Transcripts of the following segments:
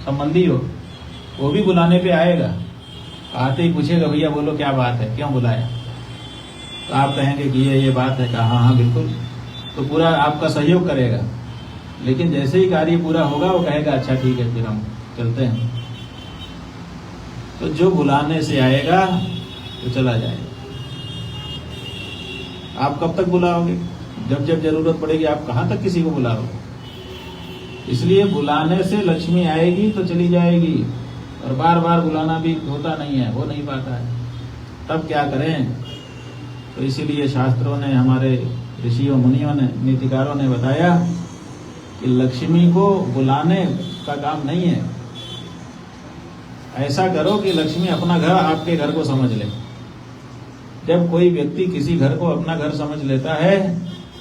संबंधी हो, वो भी बुलाने पे आएगा, आते ही पूछेगा भैया बोलो क्या बात है, क्यों बुलाया? तो आप कहेंगे कि ये बात है, कहा हाँ हाँ बिल्कुल, तो पूरा आपका सहयोग करेगा। लेकिन जैसे ही कार्य पूरा होगा वो कहेगा अच्छा ठीक है फिर हम चलते हैं। तो जो बुलाने से आएगा तो चला जाएगा। आप कब तक बुलाओगे? जब जब जरूरत पड़ेगी। आप कहाँ तक किसी को बुलाओगे? इसलिए बुलाने से लक्ष्मी आएगी तो चली जाएगी, और बार बार बुलाना भी होता नहीं है, हो नहीं पाता है। तब क्या करें? तो इसीलिए शास्त्रों ने, हमारे ऋषियों मुनियों ने, नीतिकारों ने बताया कि लक्ष्मी को बुलाने का काम नहीं है। ऐसा करो कि लक्ष्मी अपना घर, आपके घर को समझ ले। जब कोई व्यक्ति किसी घर को अपना घर समझ लेता है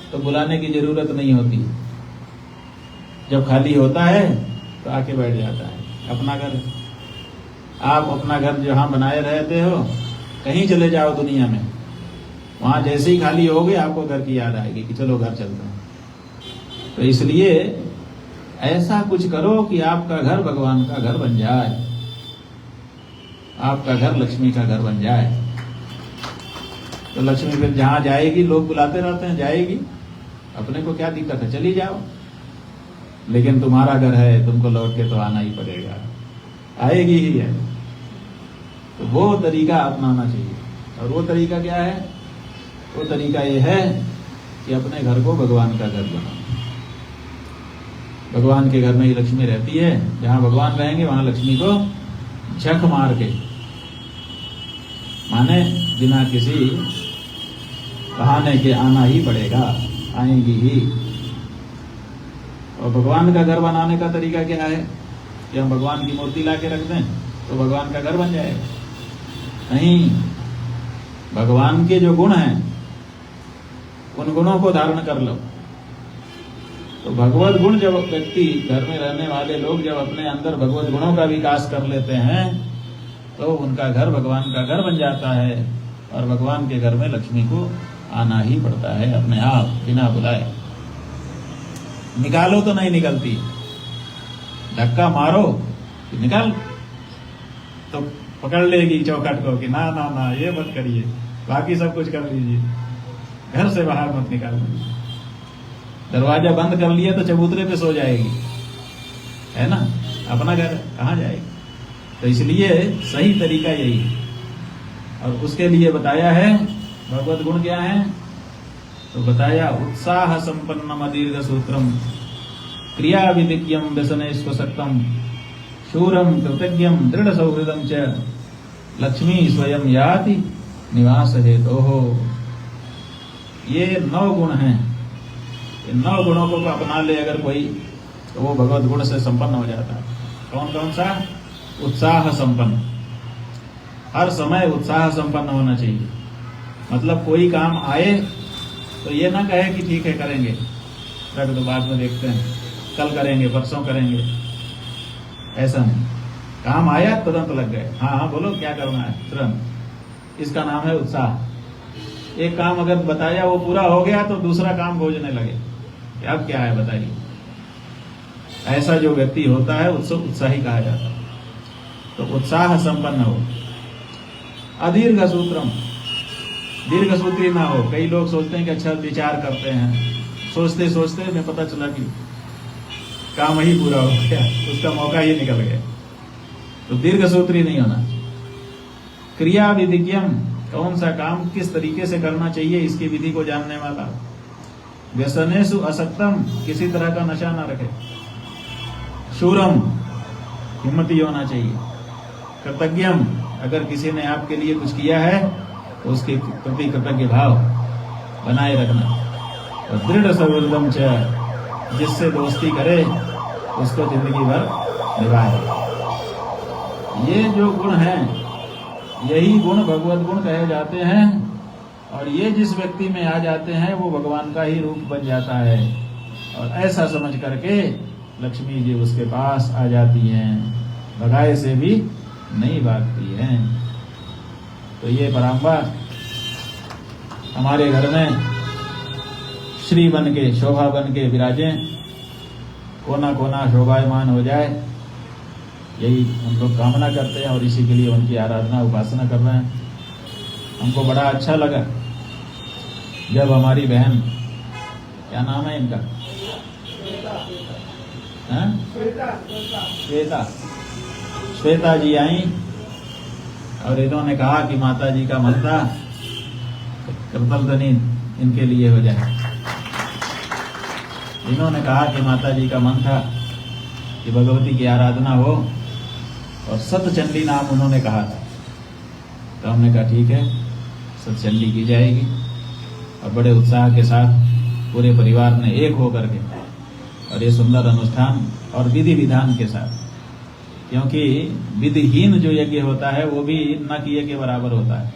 तो बुलाने की जरूरत नहीं होती। जब खाली होता है तो आके बैठ जाता है। अपना घर, आप अपना घर जहां बनाए रहते हो, कहीं चले जाओ दुनिया में, वहां जैसे ही खाली होगे आपको घर की याद आएगी कि चलो घर चलते हैं। तो इसलिए ऐसा कुछ करो कि आपका घर भगवान का घर बन जाए, आपका घर लक्ष्मी का घर बन जाए। तो लक्ष्मी फिर जहां जाएगी, लोग बुलाते रहते हैं, जाएगी, अपने को क्या दिक्कत है, चली जाओ। लेकिन तुम्हारा घर है, तुमको लौट के तो आना ही पड़ेगा, आएगी ही है। तो वो तरीका अपनाना चाहिए। और वो तरीका क्या है? वो तरीका ये है कि अपने घर को भगवान का घर बनाओ। भगवान के घर में ही लक्ष्मी रहती है। जहां भगवान रहेंगे वहां लक्ष्मी को झक मार के, माने बिना किसी बहाने के आना ही पड़ेगा, आएंगी ही। और भगवान का घर बनाने का तरीका क्या है कि हम भगवान की मूर्ति ला के रख दें तो भगवान का घर बन जाएगा? नहीं, भगवान के जो गुण हैं उन गुणों को धारण कर लो। तो भगवत गुण जब व्यक्ति, घर में रहने वाले लोग जब अपने अंदर भगवत गुणों का विकास कर लेते हैं तो उनका घर भगवान का घर बन जाता है। और भगवान के घर में लक्ष्मी को आना ही पड़ता है अपने आप, बिना बुलाए। निकालो तो नहीं निकलती, धक्का मारो निकाल तो पकड़ लेगी चौखट को कि ना ना ना ये मत करिए, बाकी सब कुछ कर लीजिए, घर से बाहर मत निकाल। दरवाजा बंद कर लिया तो चबूतरे पे सो जाएगी, है ना, अपना घर कहाँ जाएगी? तो इसलिए सही तरीका यही है। और उसके लिए बताया है भगवत गुण क्या है? तो बताया उत्साह संपन्नम दीर्घ सूत्रम क्रिया विदिक्यम व्यसने स्वशक्तम शूरम कृतज्ञम दृढ़ सौहृदम च लक्ष्मी स्वयं याति निवास हेतोः। ये 9 गुण हैं। इन 9 गुणों को अपना ले अगर कोई तो वो भगवत गुण से संपन्न हो जाता है। कौन कौन सा? उत्साह संपन्न, हर समय उत्साह संपन्न होना चाहिए। मतलब कोई काम आए तो ये ना कहे कि ठीक है करेंगे, रख दो बाद में देखते हैं, कल करेंगे, परसों करेंगे, ऐसा नहीं। काम आया तुरंत लग गए, हाँ हाँ बोलो क्या करना है तुरंत। इसका नाम है उत्साह। एक काम अगर बताया वो पूरा हो गया तो दूसरा काम खोजने लगे कि अब क्या है बताइए। ऐसा जो व्यक्ति होता है उसको उत्साही कहा जाता है। तो उत्साह संपन्न हो। अदीर्घ सूत्रम, दीर्घ सूत्री ना हो। कई लोग सोचते हैं कि अच्छा विचार करते हैं, सोचते सोचते में पता चला कि काम ही पूरा हो गया, उसका मौका ही निकल गया। तो दीर्घ सूत्री नहीं होना। क्रिया विधिज्ञम, कौन सा काम किस तरीके से करना चाहिए इसकी विधि को जानने वाला। व्यसनेषु असक्तम, किसी तरह का नशा ना रखे। शूरम, हिम्मती होना चाहिए। कृतज्ञम, अगर किसी ने आपके लिए कुछ किया है तो उसके प्रति कृतज्ञ भाव बनाए रखना। और दृढ़ सौहृदम च, जिससे दोस्ती करे उसको जिंदगी भर निभाए। ये जो गुण हैं यही गुण भगवत गुण कहे जाते हैं। और ये जिस व्यक्ति में आ जाते हैं वो भगवान का ही रूप बन जाता है। और ऐसा समझ करके लक्ष्मी जी उसके पास आ जाती हैं, भगाए से भी नहीं भागती हैं। तो ये परंपरा हमारे घर में श्री बन के, शोभा बन के विराजें, कोना कोना शोभायमान हो जाए। यही हम लोग कामना करते हैं और इसी के लिए उनकी आराधना उपासना कर रहे हैं। हमको बड़ा अच्छा लगा जब हमारी बहन, क्या नाम है इनका, श्वेता जी आई और इन्होंने कहा कि माता जी का मन था करतलध्वनि इनके लिए हो जाए। इन्होंने कहा कि माता जी का मन था कि भगवती की आराधना हो और सतचंडी नाम उन्होंने कहा था। तो हमने कहा ठीक है, सतचंडी की जाएगी। और बड़े उत्साह के साथ पूरे परिवार ने एक होकर के और ये सुंदर अनुष्ठान और विधि विधान के साथ, क्योंकि विधिहीन जो यज्ञ होता है वो भी न किए के बराबर होता है।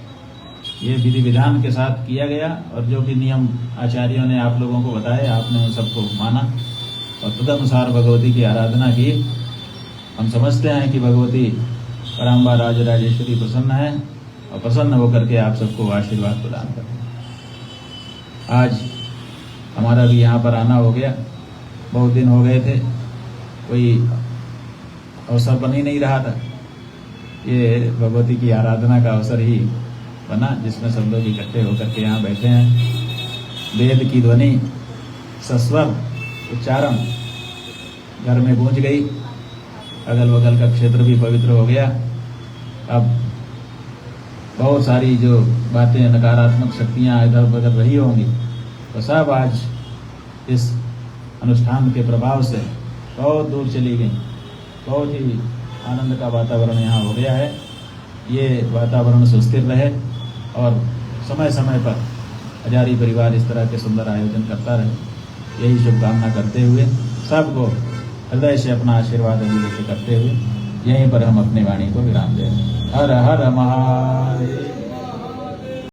ये विधि विधान के साथ किया गया और जो भी नियम आचार्यों ने आप लोगों को बताए आपने उन सबको माना और तदनुसार भगवती की आराधना की। हम समझते हैं कि भगवती पराम्बा राजराजेश्वरी प्रसन्न है और प्रसन्न होकर के आप सबको आशीर्वाद प्रदान करें। आज हमारा भी यहाँ पर आना हो गया, बहुत दिन हो गए थे, कोई अवसर बन ही नहीं रहा था। ये भगवती की आराधना का अवसर ही बना जिसमें सब लोग इकट्ठे होकर के यहाँ बैठे हैं। वेद की ध्वनि सस्वर उच्चारण घर में गूंज गई, अगल बगल का क्षेत्र भी पवित्र हो गया। अब बहुत सारी जो बातें नकारात्मक शक्तियाँ इधर उधर रही होंगी तो सब आज इस अनुष्ठान के प्रभाव से बहुत दूर चली गई। बहुत ही आनंद का वातावरण यहाँ हो गया है। ये वातावरण सुस्थिर रहे और समय समय पर हजारी परिवार इस तरह के सुंदर आयोजन करता रहे, यही शुभकामना करते हुए सबको हृदय से अपना आशीर्वाद अभिव्यक्त करते हुए यहीं पर हम अपनी वाणी को विराम दें। हर हर महादेव।